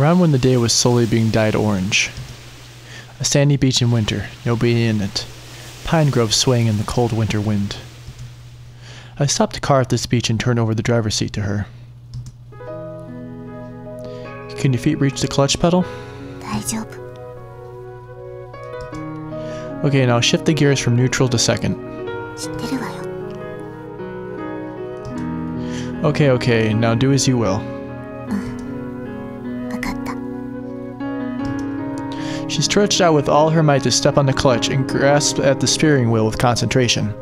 Around when the day was slowly being dyed orange. A sandy beach in winter, nobody in it. Pine groves swaying in the cold winter wind. I stopped the car at this beach and turned over the driver's seat to her. Can your feet reach the clutch pedal? 大丈夫. Okay, now shift the gears from neutral to second. 知ってるわよ. Okay, now do as you will. わかった. She stretched out with all her might to step on the clutch and grasped at the steering wheel with concentration.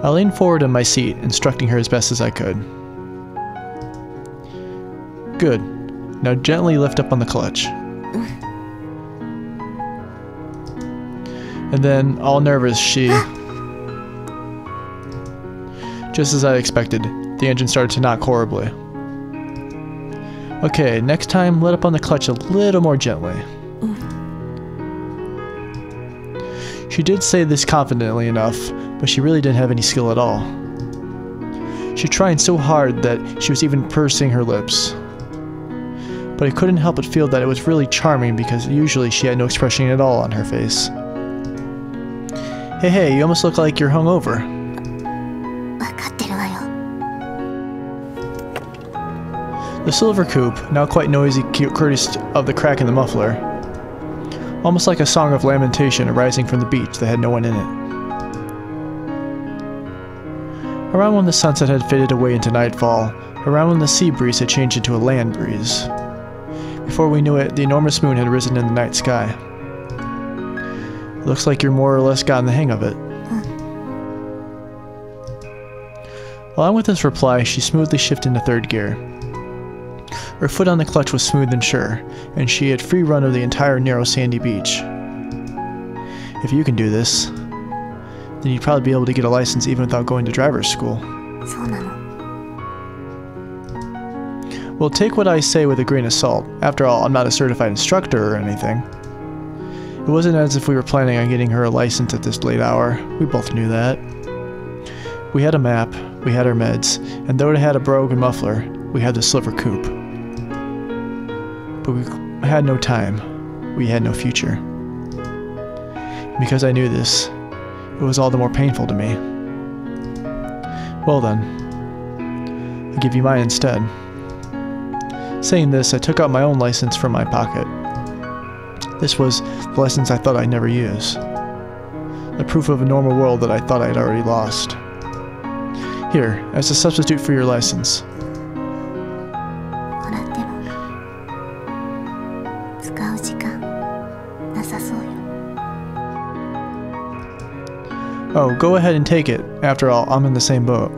I leaned forward in my seat, instructing her as best as I could. Good. Now gently lift up on the clutch. And then, all nervous, she... Just as I expected, the engine started to knock horribly. Okay, next time, let up on the clutch a little more gently. She did say this confidently enough, but she really didn't have any skill at all. She tried so hard that she was even pursing her lips. But I couldn't help but feel that it was really charming because usually she had no expression at all on her face. Hey, you almost look like you're hungover. わかってるわよ. The silver coupe, now quite noisy courtesy of the crack in the muffler. Almost like a song of lamentation arising from the beach that had no one in it. Around when the sunset had faded away into nightfall, around when the sea breeze had changed into a land breeze. Before we knew it, the enormous moon had risen in the night sky. Looks like you're more or less gotten the hang of it. Along with this reply, she smoothly shifted into third gear. Her foot on the clutch was smooth and sure, and she had free run of the entire narrow sandy beach. If you can do this, then you'd probably be able to get a license even without going to driver's school. そうなの. Well, take what I say with a grain of salt. After all, I'm not a certified instructor or anything. It wasn't as if we were planning on getting her a license at this late hour. We both knew that. We had a map, we had our meds, and though it had a broken muffler, we had the silver coupe. But we had no time. We had no future. Because I knew this, it was all the more painful to me. Well then, I'll give you mine instead. Saying this, I took out my own license from my pocket. This was the license I thought I'd never use. The proof of a normal world that I thought I'd already lost. Here, as a substitute for your license. もらっても使う時間なさそうよ. Oh, go ahead and take it. After all, I'm in the same boat.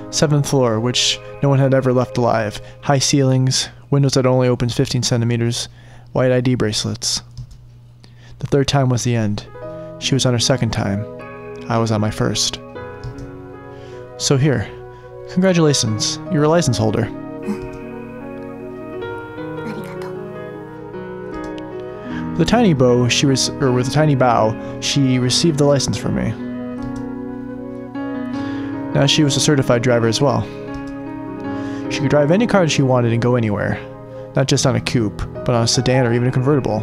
7th floor, which no one had ever left alive. High ceilings, windows that only opened 15 centimeters, white ID bracelets. The third time was the end. She was on her second time. I was on my first. So here, congratulations, you're a license holder. ありがとう. With a tiny bow, with a tiny bow, she received the license from me. Now she was a certified driver as well. She could drive any car she wanted and go anywhere, not just on a coupe, but on a sedan or even a convertible.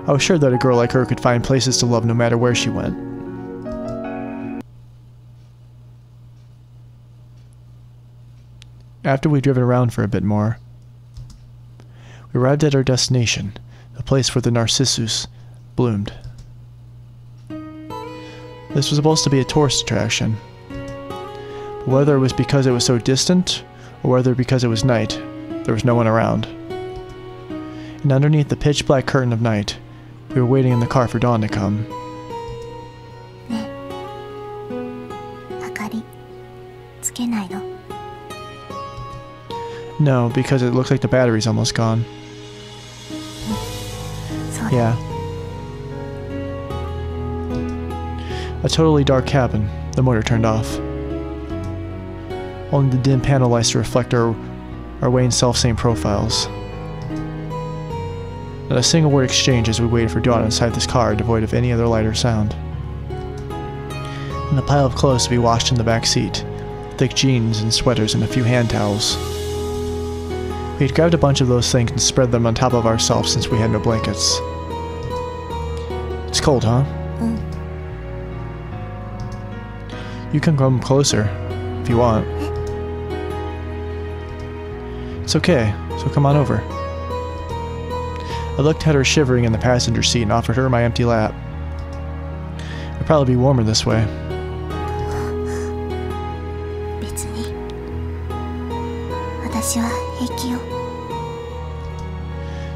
I was sure that a girl like her could find places to love no matter where she went. After we'd driven around for a bit more, we arrived at our destination, the place where the Narcissus bloomed. This was supposed to be a tourist attraction. But whether it was because it was so distant, or whether because it was night, there was no one around. And underneath the pitch-black curtain of night, we were waiting in the car for dawn to come. ねえ、明かりつけないの? No, because it looks like the battery's almost gone. そうだ. Yeah. A totally dark cabin, the motor turned off. Only the dim panel lights to reflect our way in self-same profiles. Not a single word exchanged as we waited for dawn inside this car, devoid of any other light or sound. And a pile of clothes to be washed in the back seat, thick jeans and sweaters and a few hand towels. We had grabbed a bunch of those things and spread them on top of ourselves since we had no blankets. It's cold, huh? You can come closer, if you want. It's okay, so come on over. I looked at her shivering in the passenger seat and offered her my empty lap. It'd probably be warmer this way.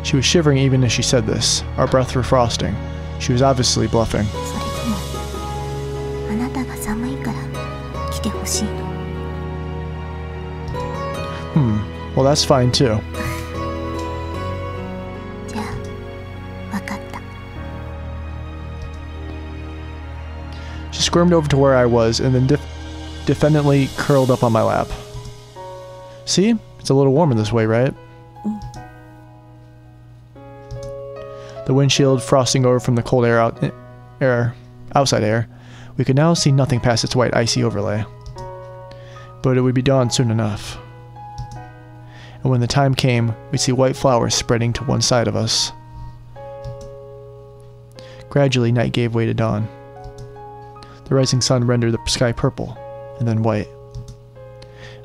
She was shivering even as she said this. Our breaths were frosting. She was obviously bluffing. Well, that's fine too. She squirmed over to where I was and then defendantly curled up on my lap. See? It's a little warmer this way, right? The windshield frosting over from the cold outside air. We could now see nothing past its white icy overlay. But it would be dawn soon enough. And when the time came, we'd see white flowers spreading to one side of us. Gradually, night gave way to dawn. The rising sun rendered the sky purple, and then white.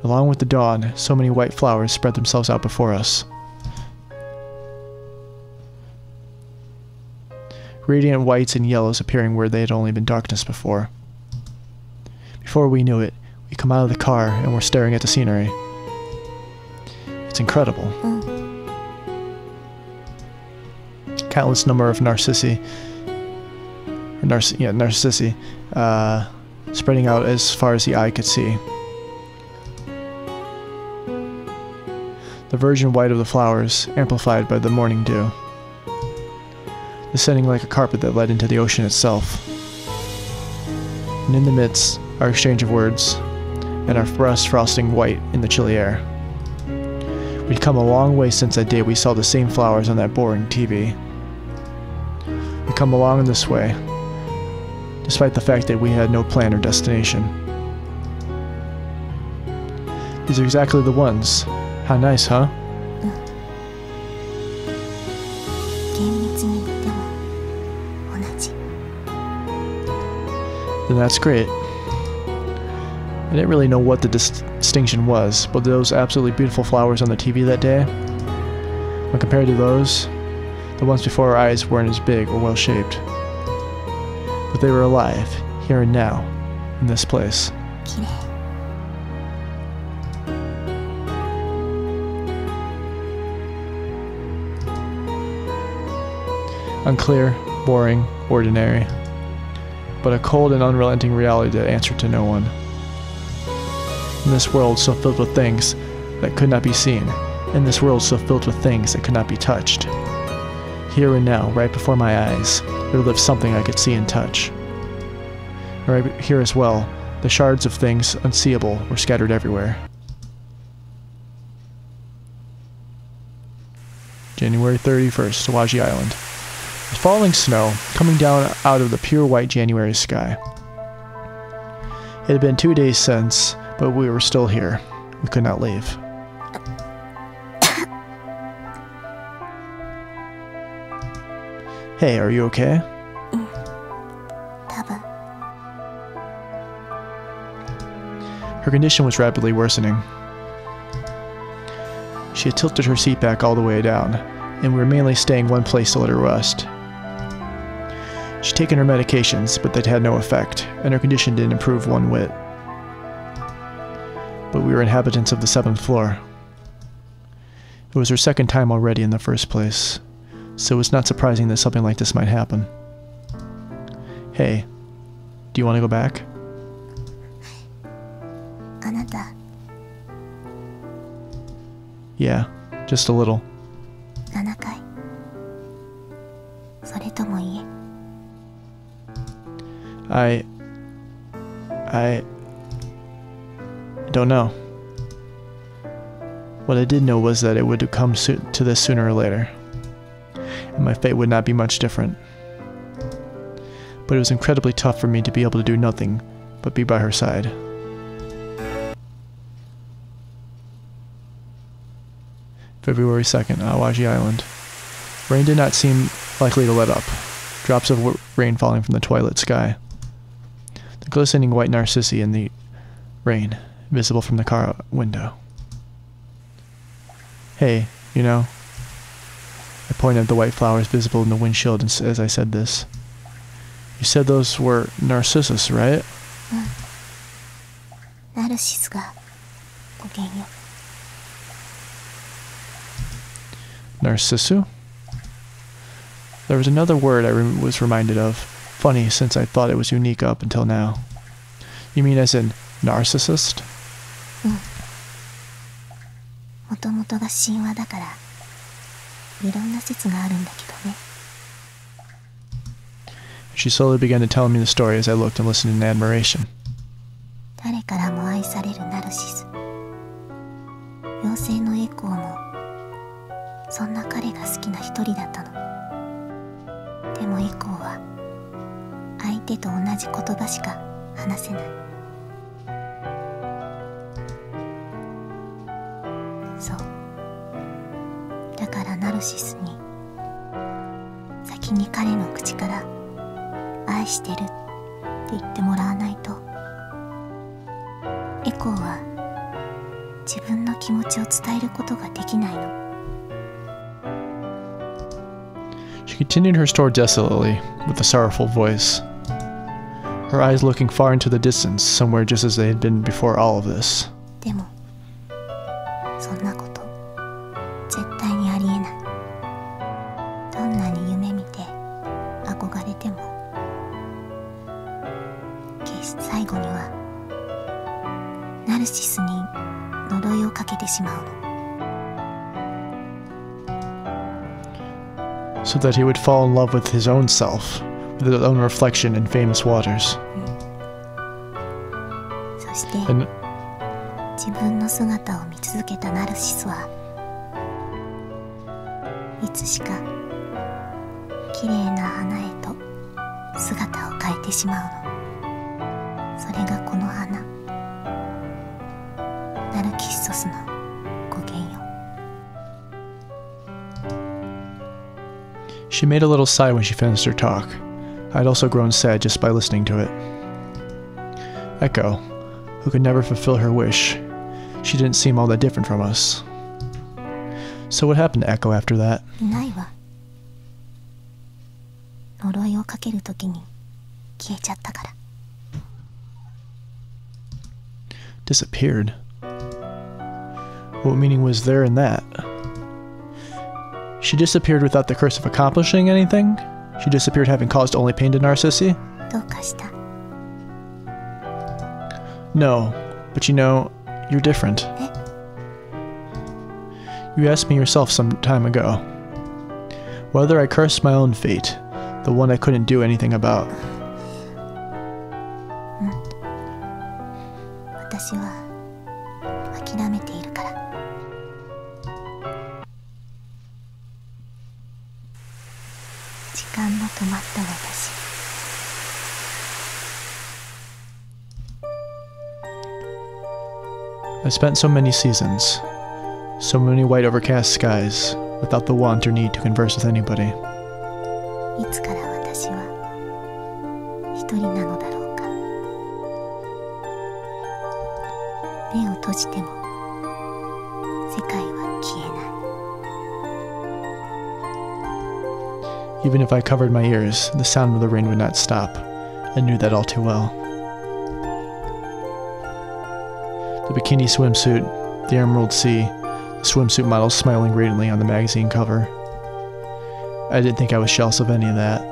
Along with the dawn, so many white flowers spread themselves out before us. Radiant whites and yellows appearing where they had only been darkness before. Before we knew it, we come out of the car and we're staring at the scenery. It's incredible. Countless number of narcissi, spreading out as far as the eye could see. The virgin white of the flowers, amplified by the morning dew. Descending like a carpet that led into the ocean itself. And in the midst, our exchange of words, and our breaths frosting white in the chilly air. We'd come a long way since that day we saw the same flowers on that boring TV. We'd come along in this way, despite the fact that we had no plan or destination. These are exactly the ones. How nice, huh? Then that's great. I didn't really know what the distinction was, but those absolutely beautiful flowers on the TV that day, when compared to those, the ones before our eyes weren't as big or well-shaped. But they were alive, here and now, in this place. Unclear, boring, ordinary, but a cold and unrelenting reality that answered to no one. In this world so filled with things that could not be seen, in this world so filled with things that could not be touched. Here and now, right before my eyes, there lived something I could see and touch. Right here as well, the shards of things unseeable were scattered everywhere. January 31st, Sawaji Island. Falling snow coming down out of the pure white January sky. It had been 2 days since, but we were still here. We could not leave. Hey, are you okay? Her condition was rapidly worsening. She had tilted her seat back all the way down, and we were mainly staying one place to let her rest. She'd taken her medications, but they'd had no effect, and her condition didn't improve one whit. But we were inhabitants of the 7th floor. It was her second time already in the first place, so it's not surprising that something like this might happen. Hey, do you want to go back? Yeah, just a little. I don't know. What I did know was that it would come to this sooner or later, and my fate would not be much different. But it was incredibly tough for me to be able to do nothing but be by her side. February 2nd, Awaji Island. Rain did not seem likely to let up. Drops of rain falling from the twilight sky. The glistening white narcissi in the rain, visible from the car window. Hey, you know, I pointed at the white flowers visible in the windshield as I said this. You said those were Narcissus, right? Narcissuが語源よ。Narcissu? There was another word I was reminded of. Funny, since I thought it was unique up until now. You mean as in narcissist? もともとが神話だからいろんな説があるんだけどね。She slowly began to tell me the story as I looked and listened in admiration. 誰からも愛されるナルシス。妖精のエコーもそんな彼が好きな一人だったの。でもエコーは相手と同じ言葉しか話せない。そう。だからナルシスに先に彼の口から愛してるって言ってもらわないとエコーは自分の気持ちを伝えることができないの。She continued her story desolately, with a sorrowful voice. Her eyes looking far into the distance, somewhere just as they had been before all of this. でもそんなこと絶対にありえない。どんなに夢見て憧れても最後にはナルシスに呪いをかけてしまうの。So that he would fall in love with his own self, with his own reflection in famous waters. そして And 自分の姿を見続けたナルシスはいつしか綺麗な花へと姿を変えてしまうの。それがこの花、ナルキッソスの語源よ。she made a little sigh when she finished her talk. I had also grown sad just by listening to it. Echo, who could never fulfill her wish, she didn't seem all that different from us. So what happened to Echo after that? いないわ。呪いをかけるときに消えちゃったから。Disappeared? What meaning was there in that? She disappeared without the curse of accomplishing anything? She disappeared having caused only pain to Narcissi? どうかした？ No, but you know, you're different. え？ You asked me yourself some time ago whether I cursed my own fate, the one I couldn't do anything about. 私は諦めているから。時間の止まった私。I spent so many seasons, so many white overcast skies, without the want or need to converse with anybody. いつから私は一人なのだろうか。目を閉じても世界は消えない。Even if I covered my ears, the sound of the rain would not stop. I knew that all too well. The bikini swimsuit, the emerald sea, the swimsuit model smiling radiantly on the magazine cover. I didn't think I was jealous of any of that.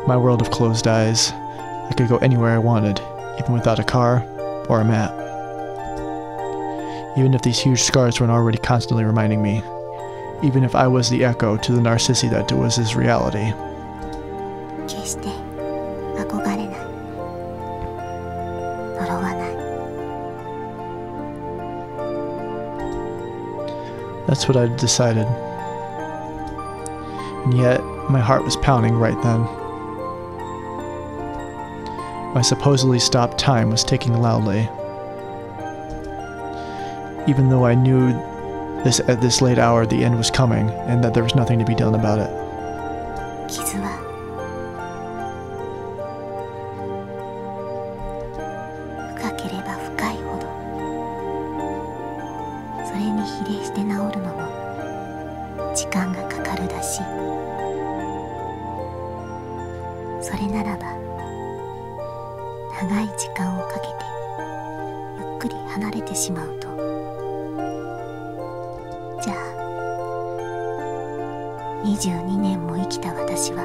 My world of closed eyes. I could go anywhere I wanted, even without a car or a map. Even if these huge scars weren't already constantly reminding me. Even if I was the echo to the Narcissi that was his reality. 決して憧れない。呪わない。That's what I'd decided. And yet, my heart was pounding right then. My supposedly stopped time was ticking loudly. Even though I knew at this late hour the end was coming, and that there was nothing to be done about it. 傷は深ければ深いほどそれに比例して治るのも時間がかかるだし、それならば長い時間をかけてゆっくり離れてしまうと、じゃあ22年も生きた私は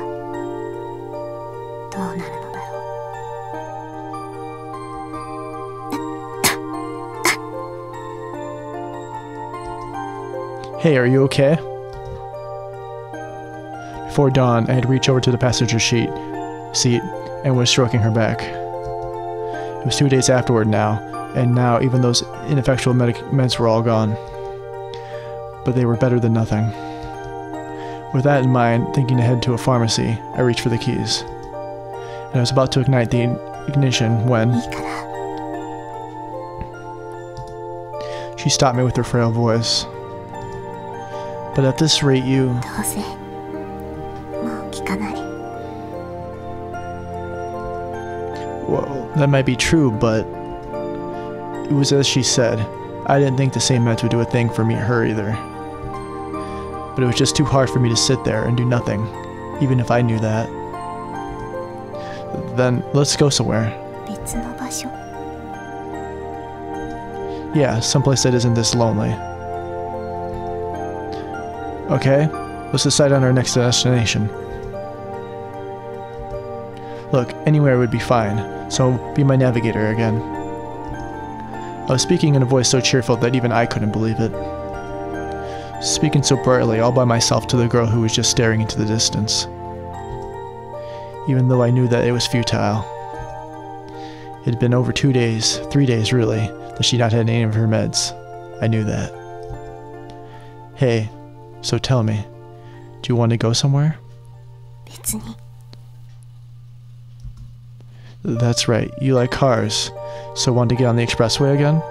どうなるのだろう。Hey, are you okay? Before dawn, I had reached over to the passenger seat and was stroking her back. It was 2 days afterward now, and now even those ineffectual meds were all gone. But they were better than nothing. With that in mind, thinking to head to a pharmacy, I reached for the keys. And I was about to ignite the ignition when う。いいから she stopped me with her frail voice. But at this rate, you... どうせもう聞かない。 Well, that might be true, but it was as she said. I didn't think the same meds would do a thing for her either. But it was just too hard for me to sit there and do nothing, even if I knew that. Then let's go somewhere. 別の場所。 Yeah, someplace that isn't this lonely. Okay, let's decide on our next destination. Look, anywhere would be fine, so be my navigator again. I was speaking in a voice so cheerful that even I couldn't believe it. Speaking so brightly all by myself to the girl who was just staring into the distance. Even though I knew that it was futile. It had been over 2 days, 3 days really, that she'd not had any of her meds. I knew that. Hey, so tell me, do you want to go somewhere? 別に。 That's right, you like cars, so want to get on the expressway again?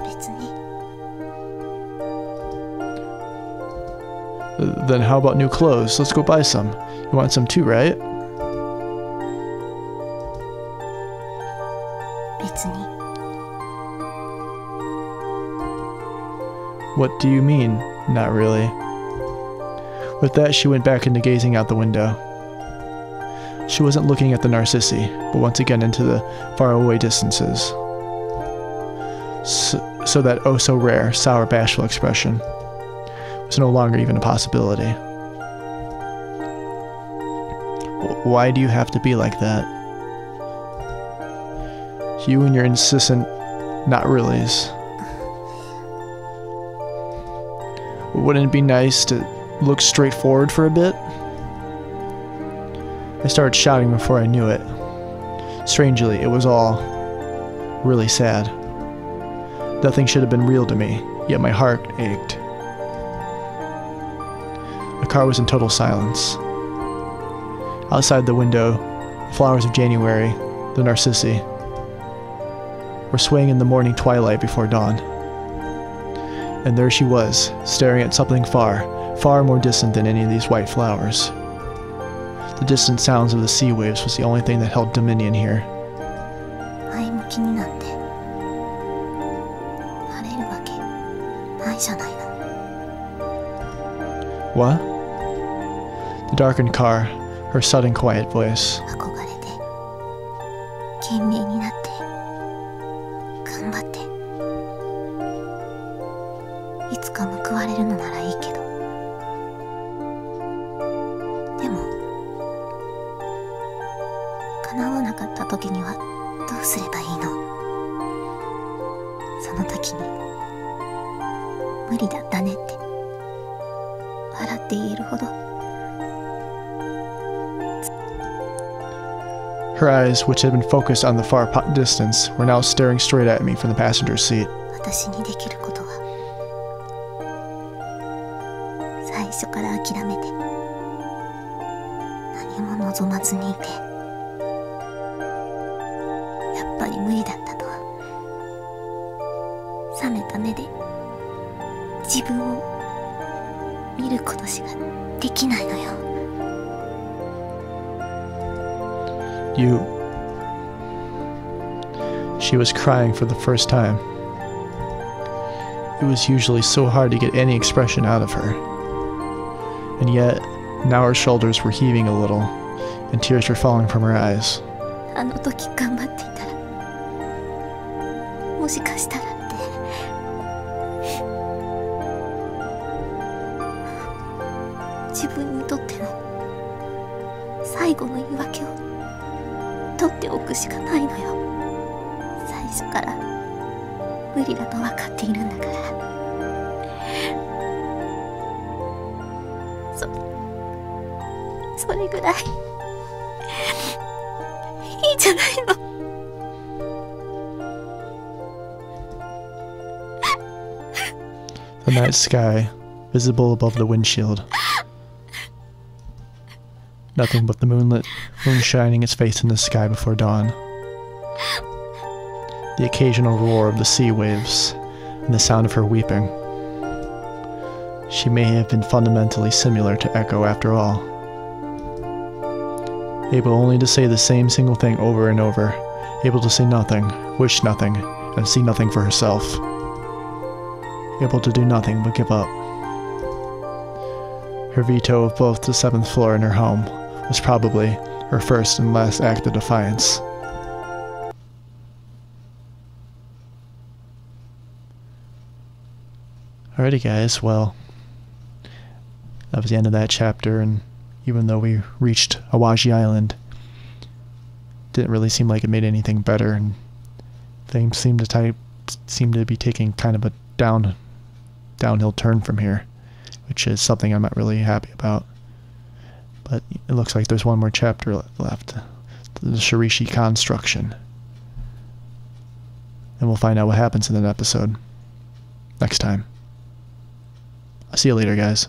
別に。 Then how about new clothes? Let's go buy some. You want some too, right? 別に。 What do you mean, not really? With that, she went back into gazing out the window. She wasn't looking at the Narcissi, but once again into the faraway distances. So that oh-so-rare, sour, bashful expression was no longer even a possibility. Why do you have to be like that? You and your insistent not-reallys. Wouldn't it be nice to look straight forward for a bit? I started shouting before I knew it. Strangely, it was all really sad. Nothing should have been real to me, yet my heart ached. The car was in total silence. Outside the window, the flowers of January, the Narcissi, were swaying in the morning twilight before dawn. And there she was, staring at something far, far more distant than any of these white flowers. The distant sounds of the sea waves was the only thing that held dominion here. 前向きになんてなれるわけないじゃないの。 What? The darkened car, her sudden quiet voice. 憧れて懸命になって頑張っていつか報われるのならいいけど、でも叶わなかった時にはどうすればいいの。その時に無理だったねって笑って言えるほど。 Her eyes, which had been focused on the far distance, were now staring straight at me from the passenger seat. 私にできることは最初から諦めて何も望まずにいて、やっぱり無理だったと冷めた目で自分を見ることしかできないのよ。She was crying for the first time. It was usually so hard to get any expression out of her. And yet, now her shoulders were heaving a little, and tears were falling from her eyes. あの時頑張っていたら、もしかしたらって。自分にとっての最後の言い訳を取っておくしかないのよ。最初から無理だと分かっているんだから。それぐらいいいじゃないの。The night sky, visible above the windshield. Nothing but the moon shining its face in the sky before dawn. The occasional roar of the sea waves, and the sound of her weeping. She may have been fundamentally similar to Echo after all. Able only to say the same single thing over and over, able to say nothing, wish nothing, and see nothing for herself. Able to do nothing but give up. Her veto of both the 7th floor and her home was probably her first and last act of defiance. Alrighty guys, well, that was the end of that chapter, and even though we reached Awaji Island, didn't really seem like it made anything better, and things seemed to be taking kind of a downhill turn from here, which is something I'm not really happy about. But it looks like there's one more chapter left, the Shirishi construction. And we'll find out what happens in that episode next time. I'll see you later, guys.